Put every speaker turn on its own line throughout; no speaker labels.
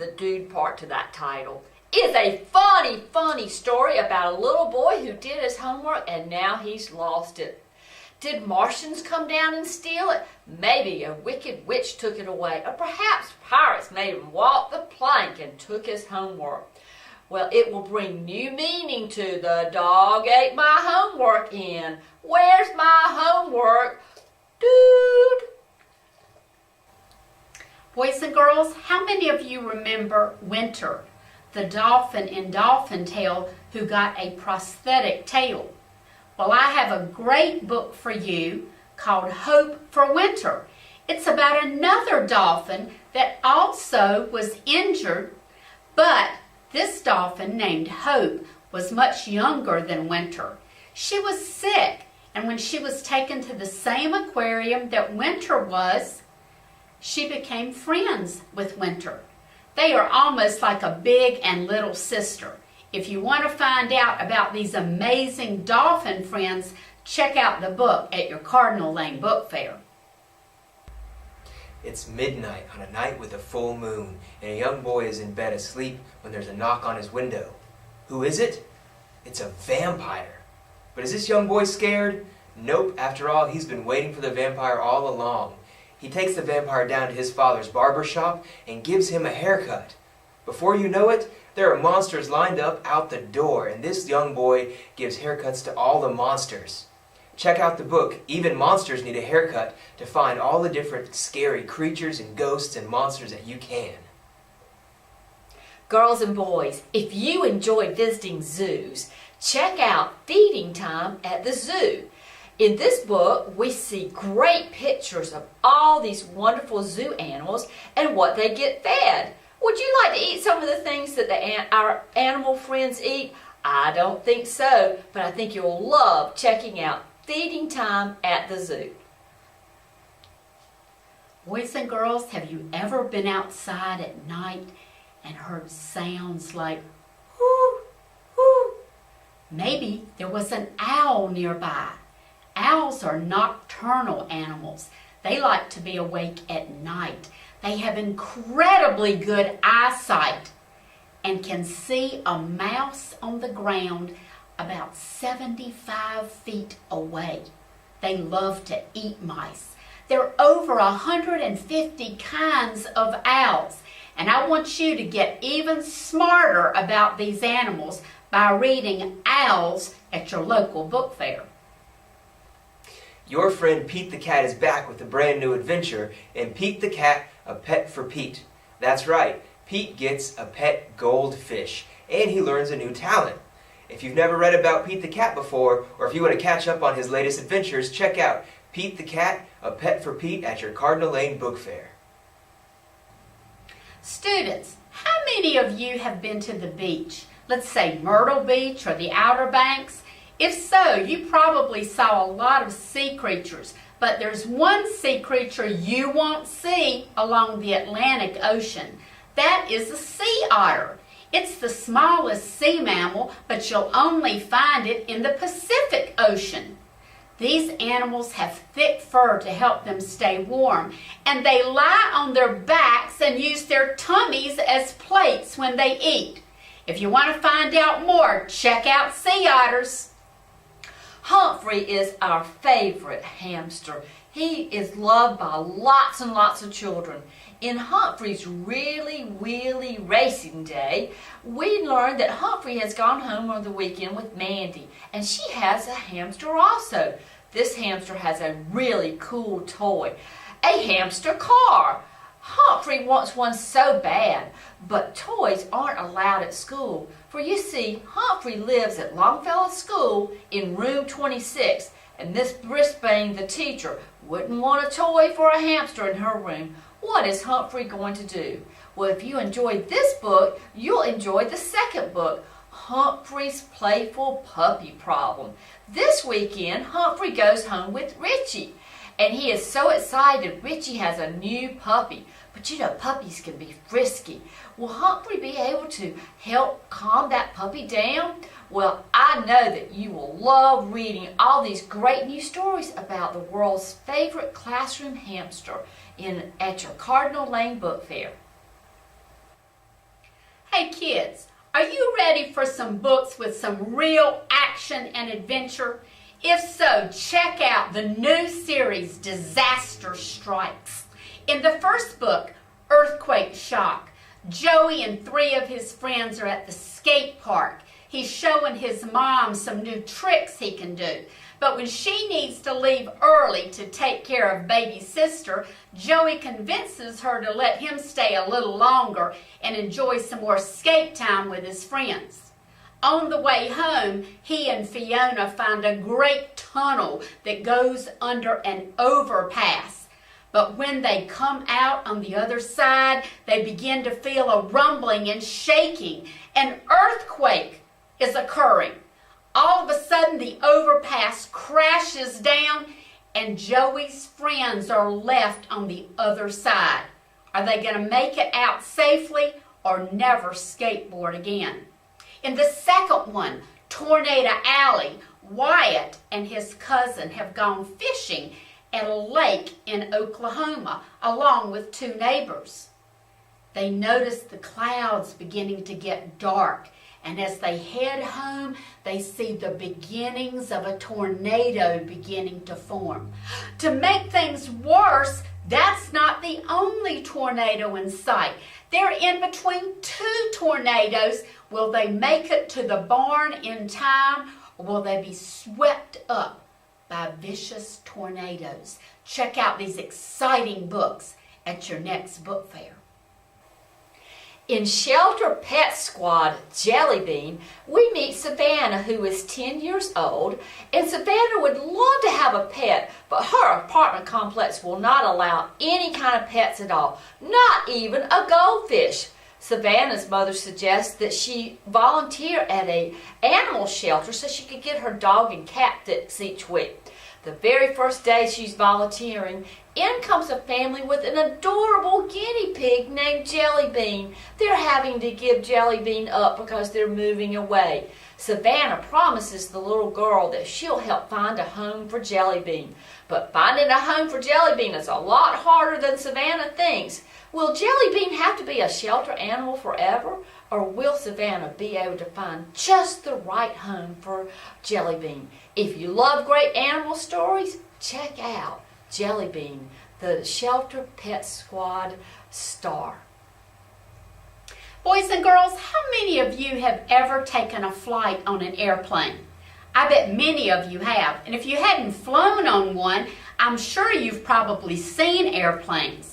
the dude part to that title. It's a funny, funny story about a little boy who did his homework and now he's lost it. Did Martians come down and steal it? Maybe a wicked witch took it away, or perhaps pirates made him walk the plank and took his homework. Well, it will bring new meaning to The Dog Ate My Homework in. Where's my homework, dude?
Boys and girls, how many of you remember Winter, the dolphin in Dolphin Tale who got a prosthetic tail? Well, I have a great book for you called Hope for Winter. It's about another dolphin that also was injured, but this dolphin named Hope was much younger than Winter. She was sick, and when she was taken to the same aquarium that Winter was, she became friends with Winter. They are almost like a big and little sister. If you want to find out about these amazing dolphin friends, check out the book at your Cardinal Lane book fair.
It's midnight on a night with a full moon, and a young boy is in bed asleep when there's a knock on his window. Who is it? It's a vampire. But is this young boy scared? Nope, after all, he's been waiting for the vampire all along. He takes the vampire down to his father's barber shop and gives him a haircut. Before you know it, there are monsters lined up out the door, and this young boy gives haircuts to all the monsters. Check out the book, Even Monsters Need a Haircut, to find all the different scary creatures and ghosts and monsters that you can.
Girls and boys, if you enjoy visiting zoos, check out Feeding Time at the Zoo. In this book, we see great pictures of all these wonderful zoo animals and what they get fed. Would you like to eat some of the things that our animal friends eat? I don't think so, but I think you'll love checking out Feeding Time at the Zoo.
Boys and girls, have you ever been outside at night and heard sounds like whoo, whoo? Maybe there was an owl nearby. Owls are nocturnal animals. They like to be awake at night. They have incredibly good eyesight and can see a mouse on the ground about 75 feet away. They love to eat mice. There are over 150 kinds of owls, and I want you to get even smarter about these animals by reading Owls at your local book fair.
Your friend Pete the Cat is back with a brand new adventure in Pete the Cat, A Pet for Pete. That's right, Pete gets a pet goldfish, and he learns a new talent. If you've never read about Pete the Cat before, or if you want to catch up on his latest adventures, check out Pete the Cat, A Pet for Pete at your Cardinal Lane book fair.
Students, how many of you have been to the beach? Let's say Myrtle Beach or the Outer Banks. If so, you probably saw a lot of sea creatures, but there's one sea creature you won't see along the Atlantic Ocean. That is a sea otter. It's the smallest sea mammal, but you'll only find it in the Pacific Ocean. These animals have thick fur to help them stay warm, and they lie on their backs and use their tummies as plates when they eat. If you want to find out more, check out sea otters.
Humphrey is our favorite hamster. He is loved by lots and lots of children. In Humphrey's really, really racing day, we learned that Humphrey has gone home on the weekend with Mandy, and she has a hamster also. This hamster has a really cool toy, a hamster car. Humphrey wants one so bad, but toys aren't allowed at school. For you see, Humphrey lives at Longfellow School in room 26, and Miss Brisbane, the teacher, wouldn't want a toy for a hamster in her room. What is Humphrey going to do? Well, if you enjoyed this book, you'll enjoy the second book, Humphrey's Playful Puppy Problem. This weekend, Humphrey goes home with Richie. And he is so excited. Richie has a new puppy. But you know, puppies can be frisky. Will Humphrey be able to help calm that puppy down? Well, I know that you will love reading all these great new stories about the world's favorite classroom hamster at your Cardinal Lane book fair.
Hey kids, are you ready for some books with some real action and adventure? If so, check out the new series, Disaster Strikes. In the first book, Earthquake Shock, Joey and 3 of his friends are at the skate park. He's showing his mom some new tricks he can do. But when she needs to leave early to take care of baby sister, Joey convinces her to let him stay a little longer and enjoy some more skate time with his friends. On the way home, he and Fiona find a great tunnel that goes under an overpass. But when they come out on the other side, they begin to feel a rumbling and shaking. An earthquake is occurring. All of a sudden, the overpass crashes down, and Joey's friends are left on the other side. Are they going to make it out safely or never skateboard again? In the second one, Tornado Alley, Wyatt and his cousin have gone fishing at a lake in Oklahoma, along with 2 neighbors. They notice the clouds beginning to get dark, and as they head home, they see the beginnings of a tornado beginning to form. To make things worse, that's not the only tornado in sight. They're in between 2 tornadoes. Will they make it to the barn in time, or will they be swept up by vicious tornadoes? Check out these exciting books at your next book fair.
In Shelter Pet Squad Jelly Bean, we meet Savannah, who is 10 years old, and Savannah would love to have a pet, but her apartment complex will not allow any kind of pets at all, not even a goldfish. Savannah's mother suggests that she volunteer at an animal shelter so she could get her dog and cat fix each week. The very first day she's volunteering, in comes a family with an adorable guinea pig named Jelly Bean. They're having to give Jelly Bean up because they're moving away. Savannah promises the little girl that she'll help find a home for Jelly Bean. But finding a home for Jelly Bean is a lot harder than Savannah thinks. Will Jelly Bean have to be a shelter animal forever? Or will Savannah be able to find just the right home for Jelly Bean? If you love great animal stories, check out Jelly Bean, the Shelter Pet Squad star.
Boys and girls, how many of you have ever taken a flight on an airplane? I bet many of you have. And if you hadn't flown on one, I'm sure you've probably seen airplanes.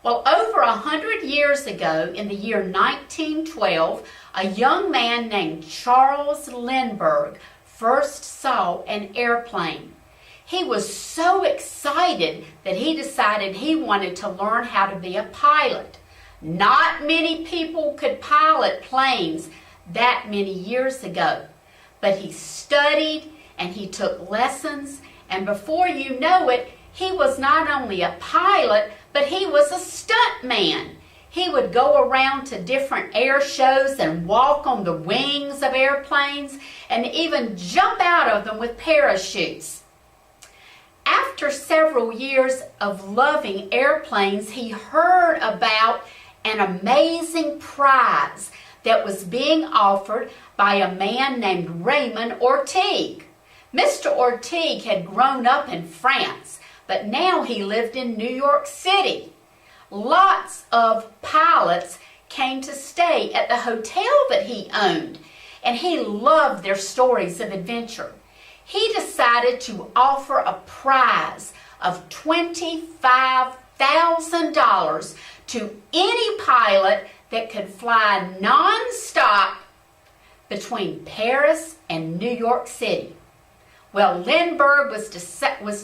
Well, over 100 years ago, in the year 1912, a young man named Charles Lindbergh first saw an airplane. He was so excited that he decided he wanted to learn how to be a pilot. Not many people could pilot planes that many years ago, but he studied and he took lessons, and before you know it, he was not only a pilot, but he was a stunt man. He would go around to different air shows and walk on the wings of airplanes and even jump out of them with parachutes. After several years of loving airplanes, he heard about an amazing prize that was being offered by a man named Raymond Ortigue. Mr. Ortigue had grown up in France, but now he lived in New York City. Lots of pilots came to stay at the hotel that he owned, and he loved their stories of adventure. He decided to offer a prize of $25,000 to any pilot that could fly non-stop between Paris and New York City. Well, Lindbergh was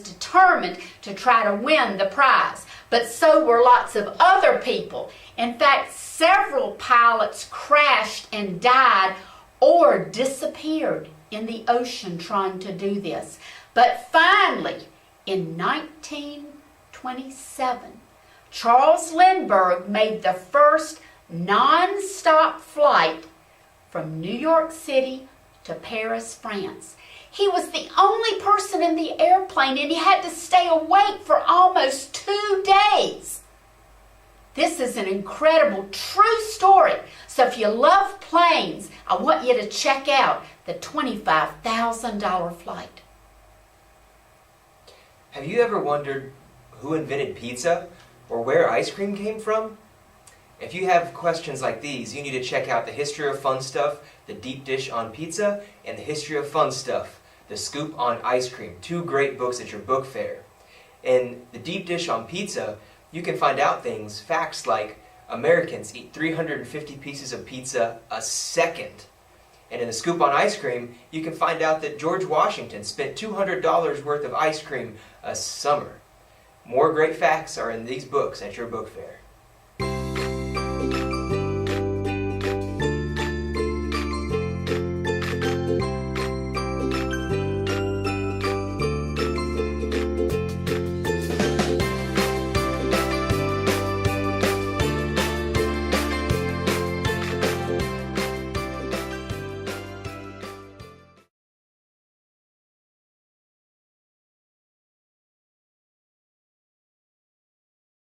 determined to try to win the prize, but so were lots of other people. In fact, several pilots crashed and died or disappeared in the ocean trying to do this. But finally, in 1927, Charles Lindbergh made the first non-stop flight from New York City to Paris, France. He was the only person in the airplane, and he had to stay awake for almost 2 days. This is an incredible, true story. So if you love planes, I want you to check out the $25,000 flight.
Have you ever wondered who invented pizza or where ice cream came from? If you have questions like these, you need to check out The History of Fun Stuff, The Deep Dish on Pizza, and The History of Fun Stuff, The Scoop on Ice Cream, 2 great books at your book fair. In The Deep Dish on Pizza, you can find out things, facts like Americans eat 350 pieces of pizza a second. And in The Scoop on Ice Cream, you can find out that George Washington spent $200 worth of ice cream a summer. More great facts are in these books at your book fair.